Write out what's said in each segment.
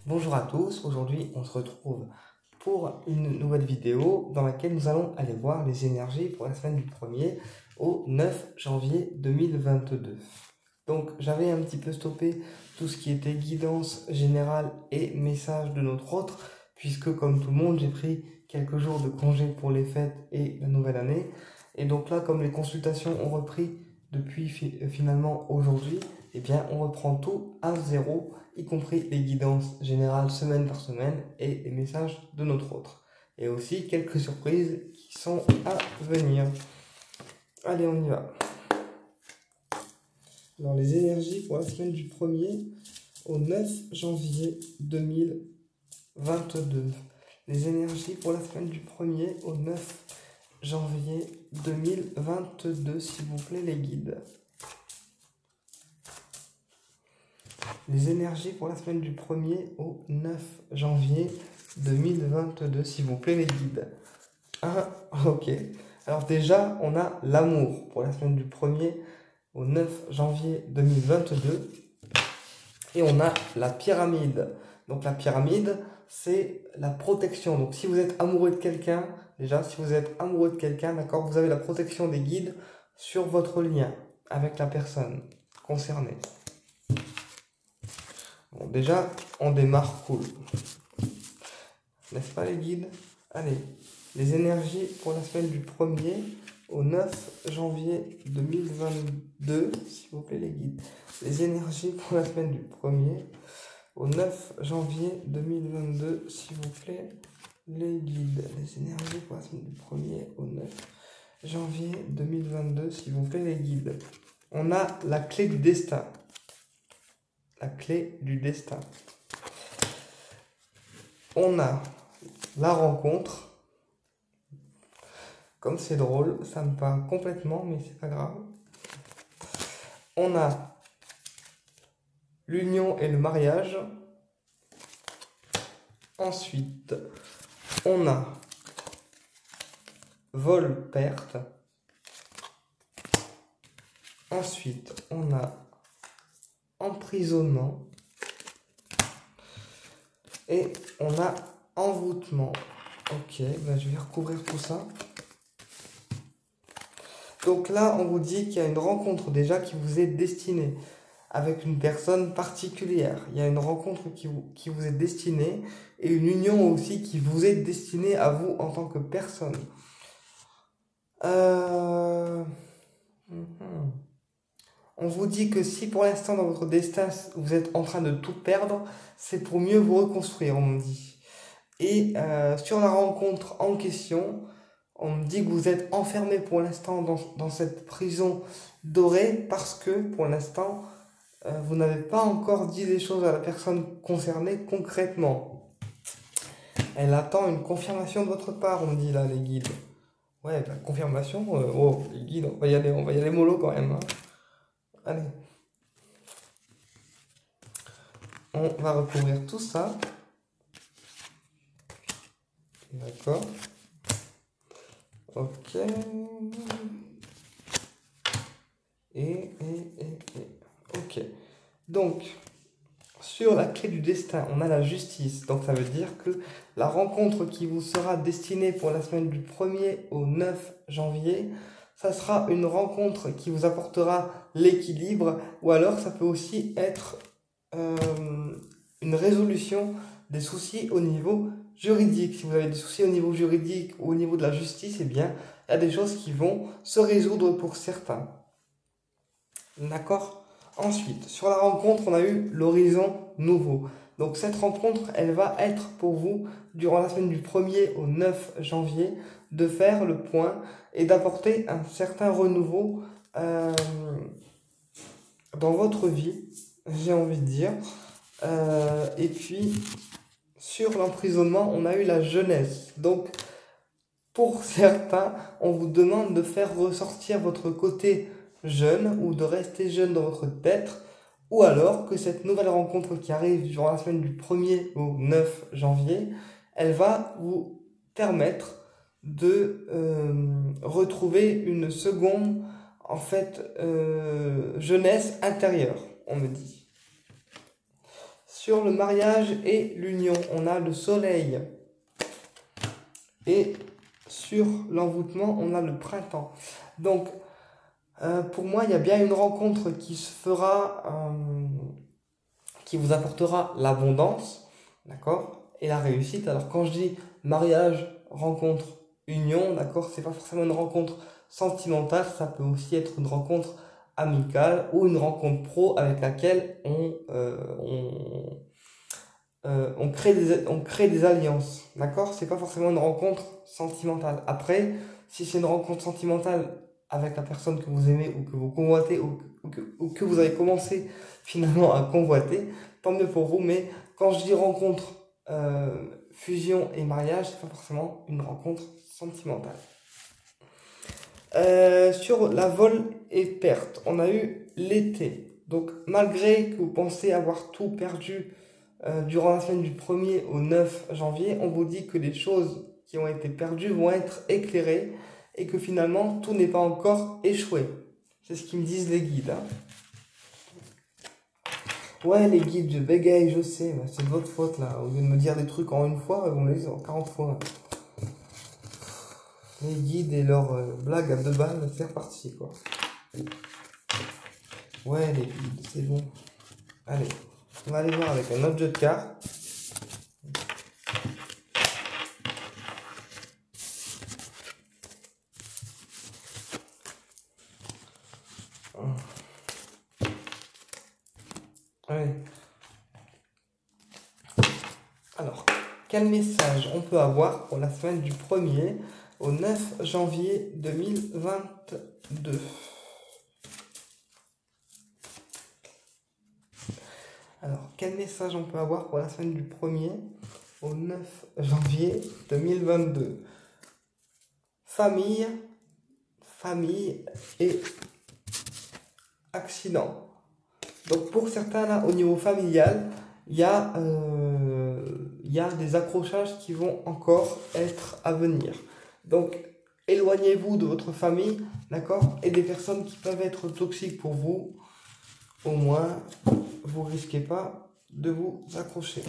Bonjour à tous, aujourd'hui on se retrouve pour une nouvelle vidéo dans laquelle nous allons aller voir les énergies pour la semaine du 1er au 9 janvier 2022. Donc j'avais un petit peu stoppé tout ce qui était guidance générale et message de notre autre, puisque comme tout le monde j'ai pris quelques jours de congé pour les fêtes et la nouvelle année. Et donc là, comme les consultations ont repris depuis finalement aujourd'hui, eh bien on reprend tout à zéro, y compris les guidances générales semaine par semaine et les messages de notre autre. Et aussi quelques surprises qui sont à venir. Allez, on y va. Alors les énergies pour la semaine du 1er au 9 janvier 2022. Les énergies pour la semaine du 1er au 9 janvier 2022, s'il vous plaît les guides. Les énergies pour la semaine du 1er au 9 janvier 2022, s'il vous plaît les guides. Ah, ok. Alors déjà, on a l'amour pour la semaine du 1er au 9 janvier 2022. Et on a la pyramide. Donc la pyramide, c'est la protection. Donc si vous êtes amoureux de quelqu'un, déjà, si vous êtes amoureux de quelqu'un, d'accord, vous avez la protection des guides sur votre lien avec la personne concernée. Bon, déjà, on démarre cool. N'est-ce pas les guides? Allez, les énergies pour la semaine du 1er au 9 janvier 2022, s'il vous plaît les guides. Les énergies pour la semaine du 1er au 9 janvier 2022, s'il vous plaît les guides. Les énergies pour la semaine du 1er au 9 janvier 2022, s'il vous plaît les guides. On a la clé du destin. La clé du destin. On a la rencontre. Comme c'est drôle, ça me parle complètement, mais c'est pas grave. On a l'union et le mariage. Ensuite, on a vol-perte. Ensuite, on a emprisonnement. Et on a envoûtement. Ok, ben je vais recouvrir tout ça. Donc là, on vous dit qu'il y a une rencontre déjà qui vous est destinée avec une personne particulière. Il y a une rencontre qui vous est destinée et une union aussi qui vous est destinée à vous en tant que personne. On vous dit que si pour l'instant dans votre destin vous êtes en train de tout perdre, c'est pour mieux vous reconstruire, on me dit. Et sur la rencontre en question, on me dit que vous êtes enfermé pour l'instant dans cette prison dorée parce que pour l'instant, vous n'avez pas encore dit les choses à la personne concernée concrètement. Elle attend une confirmation de votre part, on me dit là les guides. Ouais, la confirmation, oh les guides, on va y aller mollo quand même. Hein. Allez. On va recouvrir tout ça. D'accord. Ok. Ok. Donc, sur la clé du destin, on a la justice. Donc, ça veut dire que la rencontre qui vous sera destinée pour la semaine du 1er au 9 janvier, ça sera une rencontre qui vous apportera l'équilibre, ou alors ça peut aussi être une résolution des soucis au niveau juridique. Si vous avez des soucis au niveau juridique ou au niveau de la justice, eh bien, il y a des choses qui vont se résoudre pour certains. D'accord? Ensuite, sur la rencontre, on a eu l'horizon nouveau. Donc cette rencontre, elle va être pour vous, durant la semaine du 1er au 9 janvier, de faire le point et d'apporter un certain renouveau dans votre vie, j'ai envie de dire. Et puis, sur l'emprisonnement, on a eu la jeunesse. Donc, pour certains, on vous demande de faire ressortir votre côté jeune ou de rester jeune dans votre tête, ou alors que cette nouvelle rencontre qui arrive durant la semaine du 1er au 9 janvier, elle va vous permettre de retrouver une seconde, en fait, jeunesse intérieure, on me dit. Sur le mariage et l'union, on a le soleil. Et sur l'envoûtement, on a le printemps. Donc, pour moi, il y a bien une rencontre qui se fera, qui vous apportera l'abondance, d'accord, et la réussite. Alors, quand je dis mariage, rencontre, union, d'accord, c'est pas forcément une rencontre sentimentale, ça peut aussi être une rencontre amicale ou une rencontre pro avec laquelle on crée des alliances, d'accord? C'est pas forcément une rencontre sentimentale. Après, si c'est une rencontre sentimentale avec la personne que vous aimez ou que vous convoitez ou que vous avez commencé finalement à convoiter, tant mieux pour vous. Mais quand je dis rencontre, fusion et mariage, c'est pas forcément une rencontre sentimentale. Sur la vol et perte, on a eu l'été. Donc, malgré que vous pensez avoir tout perdu durant la semaine du 1er au 9 janvier, on vous dit que les choses qui ont été perdues vont être éclairées et que finalement, tout n'est pas encore échoué. C'est ce qu'ils me disent les guides. Hein. Ouais, les guides, je bégaye, je sais, mais c'est de votre faute là. Au lieu de me dire des trucs en une fois, vous me les dites en 40 fois. Les guides et leurs blagues à 2 balles, c'est reparti quoi. Ouais, les guides, c'est bon. Allez, on va aller voir avec un autre jeu de cartes. Ouais. Alors, quel message on peut avoir pour la semaine du 1er au 9 janvier 2022? Alors, quel message on peut avoir pour la semaine du 1er au 9 janvier 2022? Famille et accident. Donc, pour certains, là, au niveau familial, il y a des accrochages qui vont encore être à venir. Donc, éloignez-vous de votre famille, d'accord? Et des personnes qui peuvent être toxiques pour vous. Au moins, vous risquez pas de vous accrocher.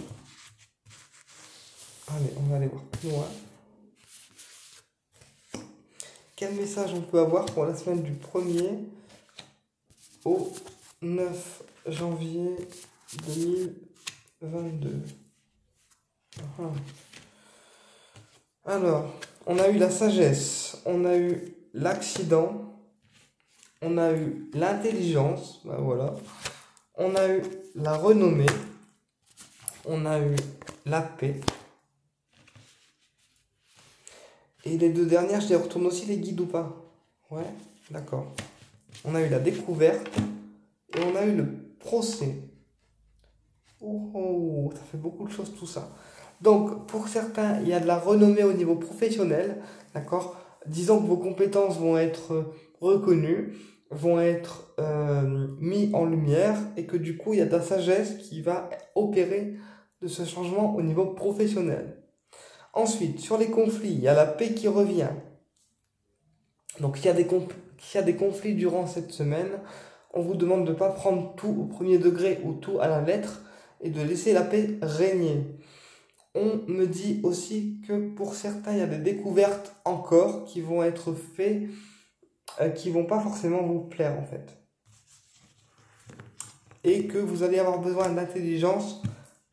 Allez, on va aller voir plus loin. Quel message on peut avoir pour la semaine du 1er au 9 janvier 2022? Alors, on a eu la sagesse, on a eu l'accident, on a eu l'intelligence, ben voilà. On a eu la renommée, on a eu la paix. Et les 2 dernières, je les retourne aussi les guides ou pas? Ouais, d'accord. On a eu la découverte et on a eu le procès. Oh, ça fait beaucoup de choses tout ça. Donc, pour certains, il y a de la renommée au niveau professionnel, d'accord? Disons que vos compétences vont être reconnues, vont être mis en lumière et que du coup, il y a de la sagesse qui va opérer de ce changement au niveau professionnel. Ensuite, sur les conflits, il y a la paix qui revient. Donc, s'il y a des conflits durant cette semaine, on vous demande de ne pas prendre tout au premier degré ou tout à la lettre et de laisser la paix régner. On me dit aussi que pour certains, il y a des découvertes encore qui vont être faites, qui vont pas forcément vous plaire en fait. Et que vous allez avoir besoin d'intelligence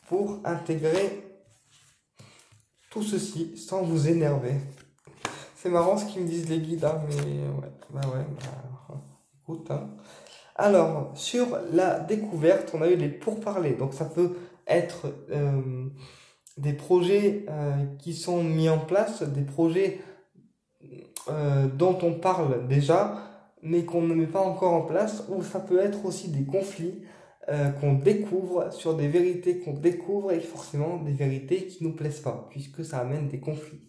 pour intégrer tout ceci sans vous énerver. C'est marrant ce qu'ils me disent les guides, hein, mais ouais, écoute. Hein. Alors, sur la découverte, on a eu les pourparlers. Donc ça peut être des projets qui sont mis en place, des projets dont on parle déjà, mais qu'on ne met pas encore en place, ou ça peut être aussi des conflits qu'on découvre sur des vérités qu'on découvre et forcément des vérités qui nous plaisent pas, puisque ça amène des conflits.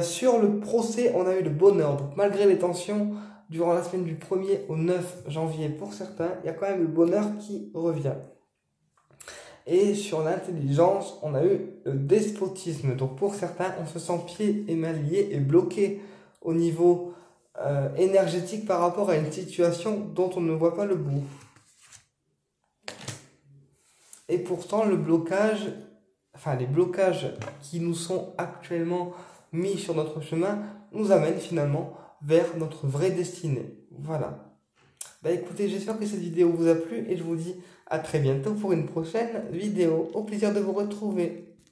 Sur le procès, on a eu le bonheur. Donc malgré les tensions, durant la semaine du 1er au 9 janvier pour certains, il y a quand même le bonheur qui revient. Et sur l'intelligence, on a eu le despotisme. Donc pour certains, on se sent pieds et mains liés et bloqué au niveau énergétique par rapport à une situation dont on ne voit pas le bout. Et pourtant, les blocages qui nous sont actuellement mis sur notre chemin nous amènent finalement vers notre vraie destinée. Voilà. Bah écoutez, j'espère que cette vidéo vous a plu et je vous dis à très bientôt pour une prochaine vidéo. Au plaisir de vous retrouver.